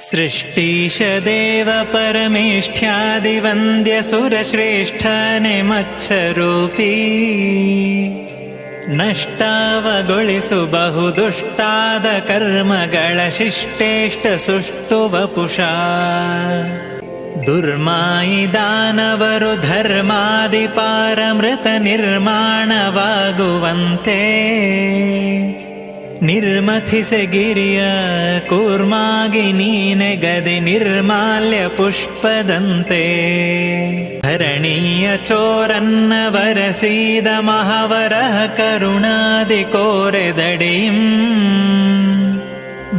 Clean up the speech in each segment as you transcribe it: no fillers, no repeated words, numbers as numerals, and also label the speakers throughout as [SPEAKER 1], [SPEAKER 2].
[SPEAKER 1] ಸೃಷ್ಟೀಶ ದೇವ ಪರಮೇಷ್ಠ್ಯಾದಿವಂದ್ಯ ಸುರಶ್ರೇಷ್ಠನೆ ಮತ್ಸ್ಯರೂಪಿ ನಷ್ಟಾವಗೊಳಿಸು ಬಹುದುಷ್ಟಾದ ಕರ್ಮಗಳ ಶಿಷ್ಟೇಷ್ಟ ಸುಷ್ಟು ವಪುಷಾ ದುರ್ಮಾಯಿ ದಾನವರು ಧರ್ಮಾದಿ ಪಾರಮೃತ ನಿರ್ಮಾಣವಾಗುವಂತೆ ನಿರ್ಮಥಿಸೆ ಗಿರಿಯ ಕೂರ್ಮಾಗಿ ನೀನೆಗದೆ ನಿರ್ಮಾಲ್ಯ ಪುಷ್ಪದಂತೆ ಧರಣೀಯ ಚೋರನ್ನ ವರಸೀದ ಮಹಾವರಹ ಕರುಣಾದಿ ಕೋರೆದಡಿಂ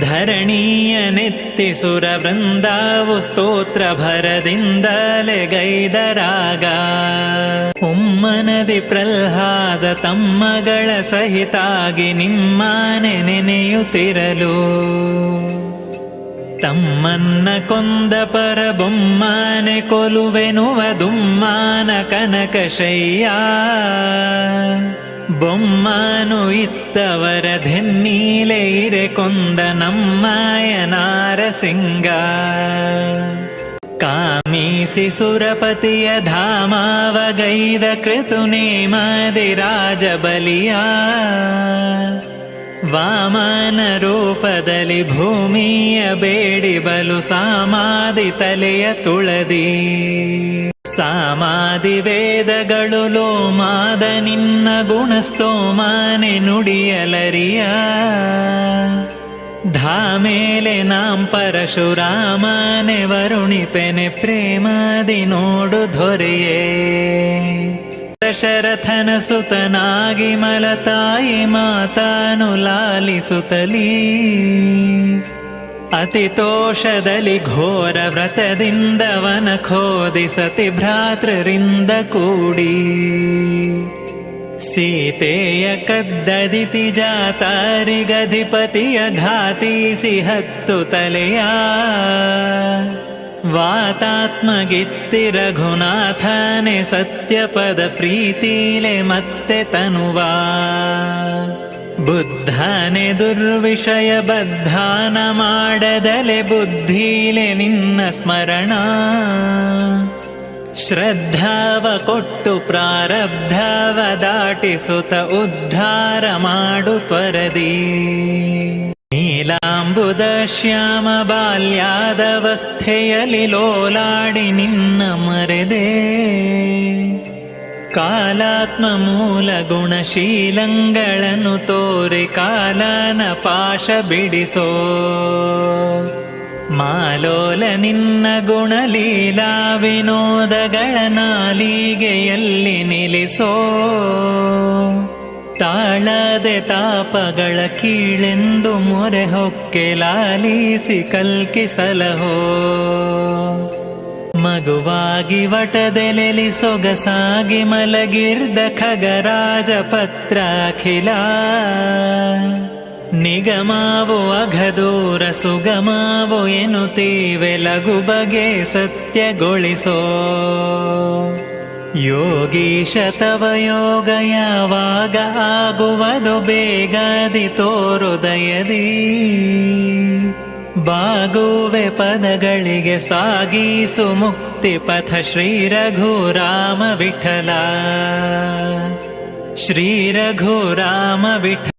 [SPEAKER 1] ಧರಣೀಯ ನೆತ್ತಿ ಸುರ ವೃಂದಾವು ಸ್ತೋತ್ರ ಭರದಿಂದಲೇ ಗೈದರಾಗ ಉಮ್ಮನದಿ ಪ್ರಹ್ಲಾದ ತಮ್ಮಗಳ ಸಹಿತಾಗಿ ನಿಮ್ಮನೆ ನೆನೆಯುತ್ತಿರಲು ತಮ್ಮನ್ನ ಕೊಂದ ಪರಬೊಮ್ಮನೆ ಕೊಲುವೆನುವ ದುಮ್ಮಾನ ಕನಕಶಯ್ಯ ಬೊಮ್ಮನು ಇತ್ತವರ ಧೆನ್ನೀಲೆ ಇರೆ ಕೊಂದ ನಮ್ಮಯ ನಾರಸಿಂಗ ಕಾಮೀಸಿ ಸುರಪತಿಯ ಧಾಮಾವಗೈದ ಕೃತುನೇಮಾದಿ ರಾಜಬಲಿಯ ವಾಮನ ರೂಪದಲ್ಲಿ ಭೂಮಿಯ ಬೇಡಿ ಬಲು ಸಾಮಾದಿ ತಲೆಯ ತುಳದಿ ಸಾಮಾದಿ ವೇದಗಳು ಲೋಮಾದ ನಿನ್ನ ಗುಣಸ್ತೋಮಾನೆ ನುಡಿಯಲರಿಯ ಧಾಮೇಲೆ ನಾಂ ಪರಶುರಾಮನೆ ವರುಣಿಪೆನೆ ಪ್ರೇಮಾದಿ ನೋಡು ಧೊರೆಯೇ ದಶರಥನ ಸುತನಾಗಿ ಮಲತಾಯಿ ಮಾತಾನು ಲಾಲಿಸುತ್ತಲೀ ಅತಿತೋಷದಲ್ಲಿ ಘೋರ ವ್ರತದಿಂದ ವನ ಖೋದಿಸತಿ ಭ್ರಾತೃರಿಂದ ಕೂಡಿ ಸೀತೆಯ ಕದ್ದದಿತಿ ಜಾತಾರಿಗಧಿಪತಿಯ ಘಾತೀಸಿ ಹತ್ತು ತಲೆಯ ವಾತಾತ್ಮಗಿತ್ತಿ ರಘುನಾಥನೆ ಸತ್ಯಪದ ಪ್ರೀತಿಲೆ ಮತ್ತೆ ತನುವಾ ಬುದ್ಧನೆ ದುರ್ವಿಷಯ ಬದ್ಧಾನ ಮಾಡದಲೆ ಬುದ್ಧಿಲೆ ನಿನ್ನ ಸ್ಮರಣ ಶ್ರದ್ಧಾವ ಕೊಟ್ಟು ಪ್ರಾರಬ್ಧವ ದಾಟಿಸುತ್ತ ಉದ್ಧಾರ ಮಾಡು ತ್ವರದಿ ನೀಲಾಂಬುದ ಶ್ಯಾಮ ಬಾಲ್ಯಾದವಸ್ಥೆಯಲ್ಲಿ ಲೋಲಾಡಿ ನಿನ್ನ ಮರೆದೆ ಕಾಲಾತ್ಮ ಮೂಲ ಗುಣಶೀಲಂಗಳನ್ನು ತೋರಿ ಕಾಲನ ಪಾಶ ಬಿಡಿಸೋ ಮಾಲೋಲ ನಿನ್ನ ಗುಣಲೀಲಾ ವಿನೋದಗಳ ನಾಲಿಗೆಯಲ್ಲಿ ನಿಲ್ಲಿಸೋ ತಾಳದೆ ತಾಪಗಳ ಕೀಳೆಂದು ಮೊರೆ ಹೊಕ್ಕೆ ಲಾಲಿಸಿ ಕಲ್ಕಿಸಲಹೋ ಮಗುವಾಗಿ ವಟದೆಲೆಲಿ ಸೊಗಸಾಗಿ ಮಲಗಿರ್ದ ಖಗರಾಜ ಪತ್ರಾಖಿಲ ನಿಗಮಾವು ಅಘದೂರ ಸುಗಮಾವು ಎನ್ನುತ್ತೀವೆ ಲಘು ಬಗೆ ಸತ್ಯಗೊಳಿಸೋ ಯೋಗೀಶ ತವ ಯೋಗ ಯಾವಾಗ ಆಗುವುದು ಬೇಗಾದಿ ತೋರುದಯದಿ ಬಾಗುವೆ ಪದಗಳಿಗೆ ಸಾಗಿಸು ಮುಕ್ತಿ ಪಥ ಶ್ರೀ ರಘುರಾಮ ವಿಠಲ ಶ್ರೀ ರಘುರಾಮ ವಿಠಲ